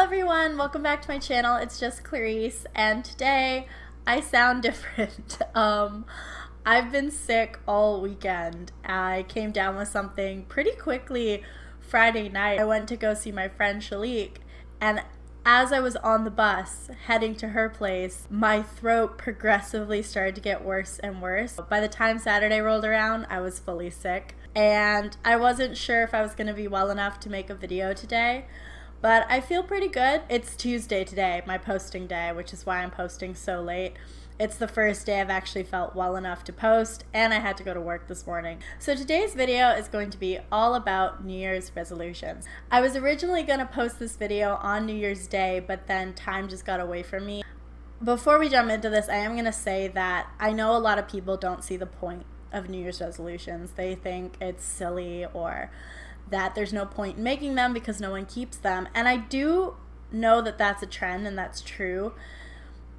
everyone, welcome back to my channel. It's just Clarice, and today I sound different. I've been sick all weekend. I came down with something pretty quickly Friday night. I went to go see my friend Shalik, and as I was on the bus heading to her place, my throat progressively started to get worse and worse. By the time Saturday rolled around, I was fully sick, and I wasn't sure if I was going to be well enough to make a video today. But I feel pretty good. It's Tuesday today, my posting day, which is why I'm posting so late. It's the first day I've actually felt well enough to post, and I had to go to work this morning. So today's video is going to be all about New Year's resolutions. I was originally going to post this video on New Year's Day, but then time just got away from me. Before we jump into this, I am going to say that I know a lot of people don't see the point of New Year's resolutions. They think it's silly or that there's no point in making them because no one keeps them. And I do know that that's a trend and that's true.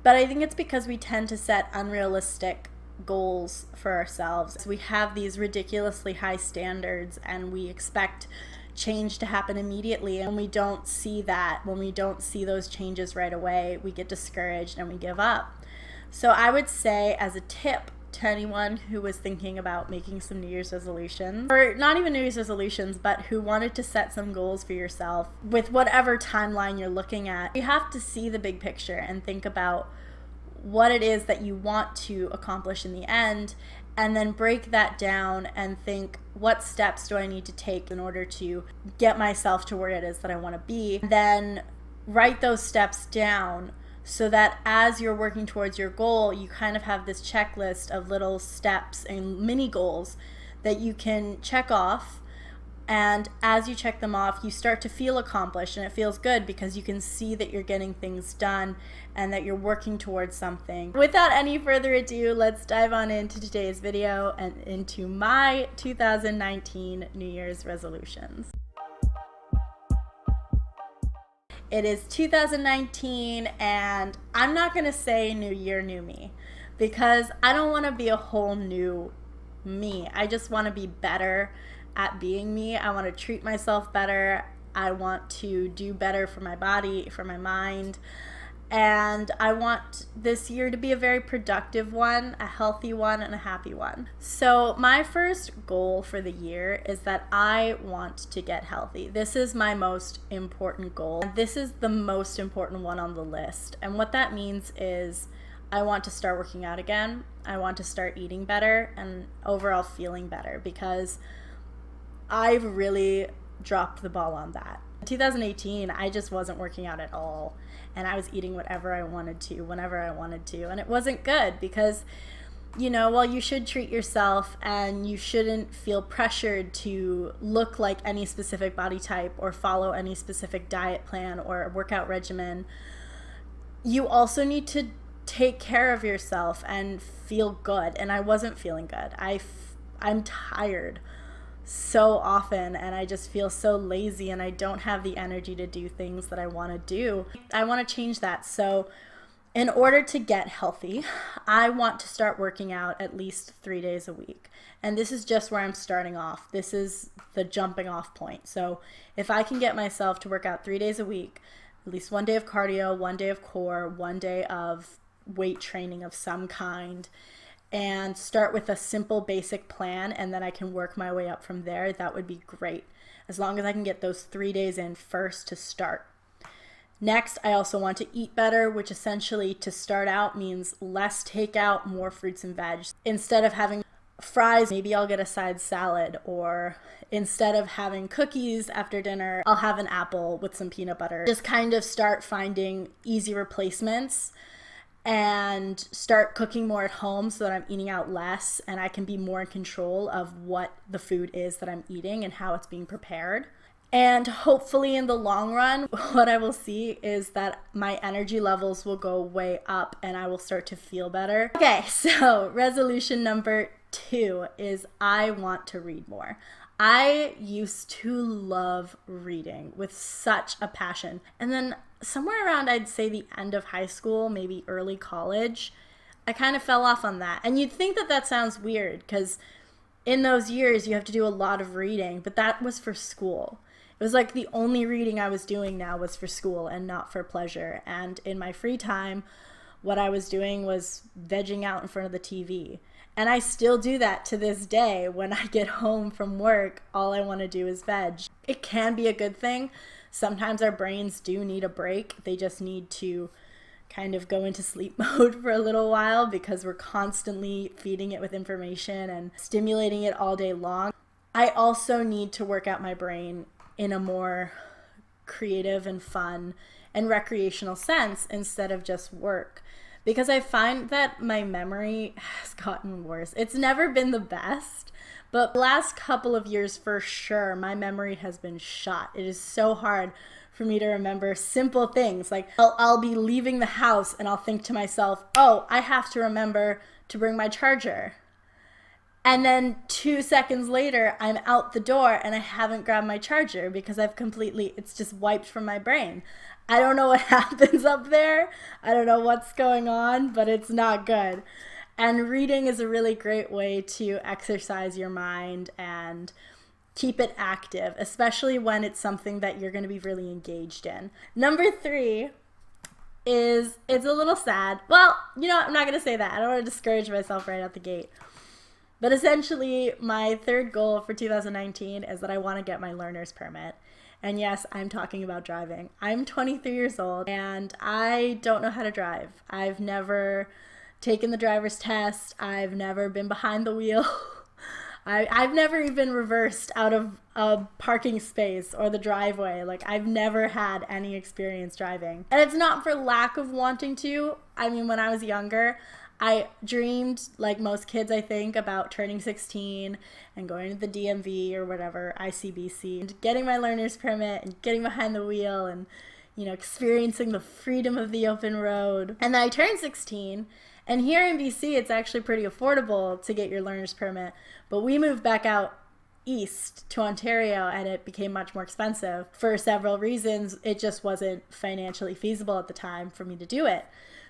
But I think it's because we tend to set unrealistic goals for ourselves. We have these ridiculously high standards and we expect change to happen immediately. And when we don't see that, when we don't see those changes right away, we get discouraged and we give up. So I would say, as a tip to anyone who was thinking about making some New Year's resolutions, or not even New Year's resolutions, but who wanted to set some goals for yourself with whatever timeline you're looking at, you have to see the big picture and think about what it is that you want to accomplish in the end, and then break that down and think, what steps do I need to take in order to get myself to where it is that I want to be? Then write those steps down, so that as you're working towards your goal, you kind of have this checklist of little steps and mini goals that you can check off. And as you check them off, you start to feel accomplished, and it feels good because you can see that you're getting things done and that you're working towards something. Without any further ado, let's dive on into today's video and into my 2019 New Year's resolutions. It is 2019, and I'm not going to say new year, new me, because I don't want to be a whole new me. I just want to be better at being me. I want to treat myself better. I want to do better for my body, for my mind. And I want this year to be a very productive one, a healthy one, and a happy one. So my first goal for the year is that I want to get healthy. This is my most important goal. And this is the most important one on the list. And what that means is I want to start working out again. I want to start eating better and overall feeling better, because I've really dropped the ball on that. In 2018, I just wasn't working out at all, and I was eating whatever I wanted to, whenever I wanted to, and it wasn't good because, you know, while you should treat yourself and you shouldn't feel pressured to look like any specific body type or follow any specific diet plan or workout regimen, you also need to take care of yourself and feel good, and I wasn't feeling good. I'm tired so often, and I just feel so lazy, and I don't have the energy to do things that I want to do. I want to change that. So in order to get healthy, I want to start working out at least 3 days a week. And this is just where I'm starting off. This is the jumping off point. So if I can get myself to work out 3 days a week, at least 1 day of cardio, 1 day of core, 1 day of weight training of some kind, and start with a simple basic plan, and then I can work my way up from there, that would be great, as long as I can get those 3 days in first to start. Next, I also want to eat better, which essentially to start out means less takeout, more fruits and veg. Instead of having fries, maybe I'll get a side salad, or instead of having cookies after dinner, I'll have an apple with some peanut butter. Just kind of start finding easy replacements and start cooking more at home so that I'm eating out less and I can be more in control of what the food is that I'm eating and how it's being prepared. And hopefully in the long run, what I will see is that my energy levels will go way up and I will start to feel better. Okay, so resolution number 2 is I want to read more. I used to love reading with such a passion. And then somewhere around, I'd say the end of high school, maybe early college, I kind of fell off on that. And you'd think that that sounds weird because in those years you have to do a lot of reading, but that was for school. was like the only reading I was doing now was for school and not for pleasure. And in my free time, what I was doing was vegging out in front of the TV. And I still do that to this day. When I get home from work, all I want to do is veg. It can be a good thing. Sometimes our brains do need a break. They just need to kind of go into sleep mode for a little while because we're constantly feeding it with information and stimulating it all day long. I also need to work out my brain in a more creative and fun and recreational sense instead of just work. Because I find that my memory has gotten worse. It's never been the best, but the last couple of years for sure, my memory has been shot. It is so hard for me to remember simple things. Like I'll be leaving the house and I'll think to myself, oh, I have to remember to bring my charger. And then 2 seconds later, I'm out the door and I haven't grabbed my charger because it's just wiped from my brain. I don't know what happens up there. I don't know what's going on, but it's not good. And reading is a really great way to exercise your mind and keep it active, especially when it's something that you're going to be really engaged in. Number 3 is, it's a little sad. Well, I'm not going to say that. I don't want to discourage myself right out the gate. But essentially, my third goal for 2019 is that I want to get my learner's permit. And yes, I'm talking about driving. I'm 23 years old and I don't know how to drive. I've never taken the driver's test. I've never been behind the wheel. I've never even reversed out of a parking space or the driveway. Like, I've never had any experience driving. And it's not for lack of wanting to. I mean, when I was younger, I dreamed, like most kids, I think, about turning 16 and going to the DMV or whatever, ICBC, and getting my learner's permit and getting behind the wheel and, experiencing the freedom of the open road. And then I turned 16, and here in BC, it's actually pretty affordable to get your learner's permit. But we moved back out east to Ontario, and it became much more expensive. For several reasons, it just wasn't financially feasible at the time for me to do it.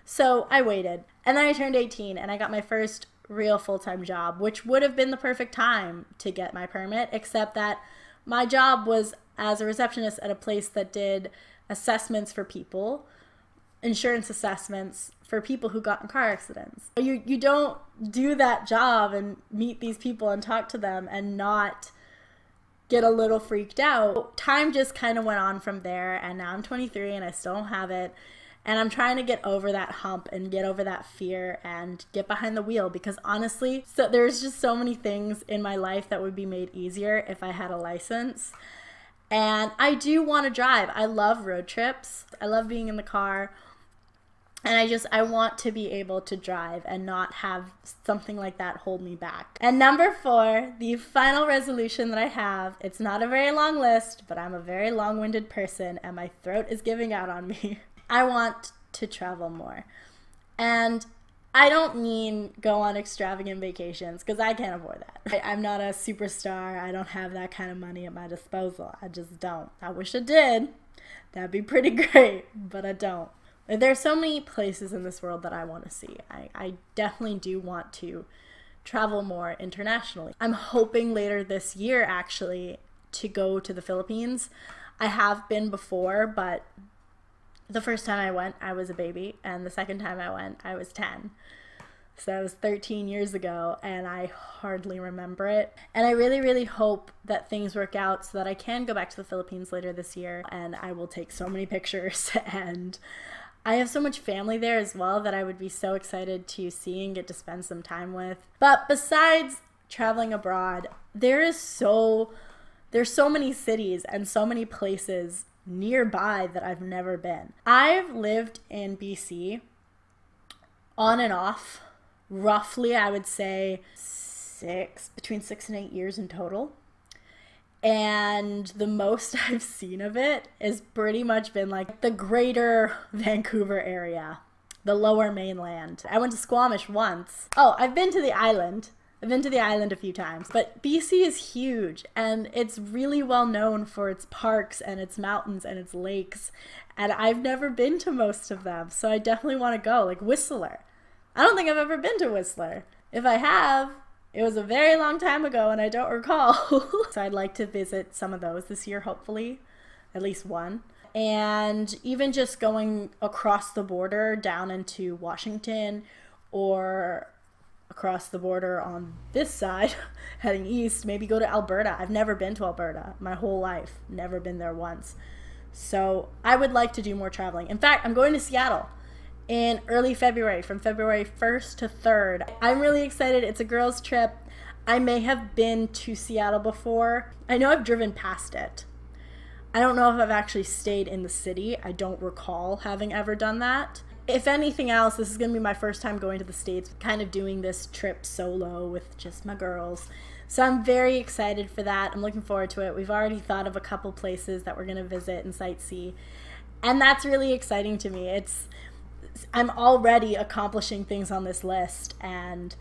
So I waited, and then I turned 18 and I got my first real full-time job, which would have been the perfect time to get my permit, except that my job was as a receptionist at a place that did assessments for people, insurance assessments for people who got in car accidents. You don't do that job and meet these people and talk to them and not get a little freaked out. Time just kind of went on from there, and now I'm 23 and I still don't have it. And I'm trying to get over that hump and get over that fear and get behind the wheel, because honestly, there's just so many things in my life that would be made easier if I had a license. And I do want to drive. I love road trips. I love being in the car. And I want to be able to drive and not have something like that hold me back. And number 4, the final resolution that I have, it's not a very long list, but I'm a very long-winded person and my throat is giving out on me. I want to travel more. And I don't mean go on extravagant vacations, because I can't afford that. I'm not a superstar. I don't have that kind of money at my disposal. I just don't. I wish I did. That'd be pretty great, but I don't. There's so many places in this world that I want to see. I definitely do want to travel more internationally. I'm hoping later this year, actually, to go to the Philippines. I have been before, but the first time I went, I was a baby, and the second time I went, I was 10. So that was 13 years ago, and I hardly remember it. And I really, really hope that things work out so that I can go back to the Philippines later this year, and I will take so many pictures. And I have so much family there as well that I would be so excited to see and get to spend some time with. But besides traveling abroad, there's so many cities and so many places nearby that I've never been. I've lived in BC on and off, roughly, I would say between 6 and 8 years in total. And the most I've seen of it is pretty much been like the greater Vancouver area, the lower mainland. I went to Squamish once. Oh, I've been to the island. I've been to the island a few times, but BC is huge, and it's really well known for its parks and its mountains and its lakes, and I've never been to most of them, so I definitely want to go. Like Whistler. I don't think I've ever been to Whistler. If I have, It was a very long time ago and I don't recall. So I'd like to visit some of those this year, hopefully, at least one. And even just going across the border down into Washington or across the border on this side, heading east, maybe go to Alberta. I've never been to Alberta my whole life, never been there once. So I would like to do more traveling. In fact, I'm going to Seattle in early February, from February 1st to 3rd. I'm really excited. It's a girls' trip. I may have been to Seattle before. I know I've driven past it. I don't know if I've actually stayed in the city. I don't recall having ever done that. If anything else, this is going to be my first time going to the States, kind of doing this trip solo with just my girls. So I'm very excited for that. I'm looking forward to it. We've already thought of a couple places that we're going to visit and sightsee. And that's really exciting to me. I'm already accomplishing things on this list, and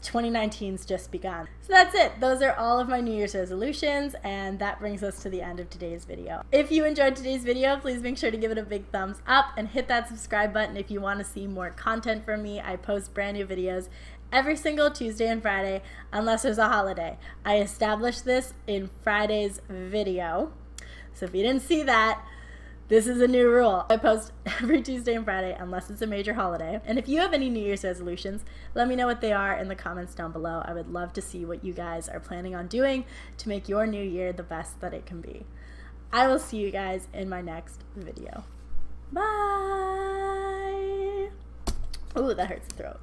2019's just begun. So that's it. Those are all of my New Year's resolutions, and that brings us to the end of today's video. If you enjoyed today's video, please make sure to give it a big thumbs up and hit that subscribe button if you want to see more content from me. I post brand new videos every single Tuesday and Friday, unless there's a holiday. I established this in Friday's video, so if you didn't see that, this is a new rule. I post every Tuesday and Friday unless it's a major holiday. And if you have any New Year's resolutions, let me know what they are in the comments down below. I would love to see what you guys are planning on doing to make your new year the best that it can be. I will see you guys in my next video. Bye! Ooh, that hurts the throat.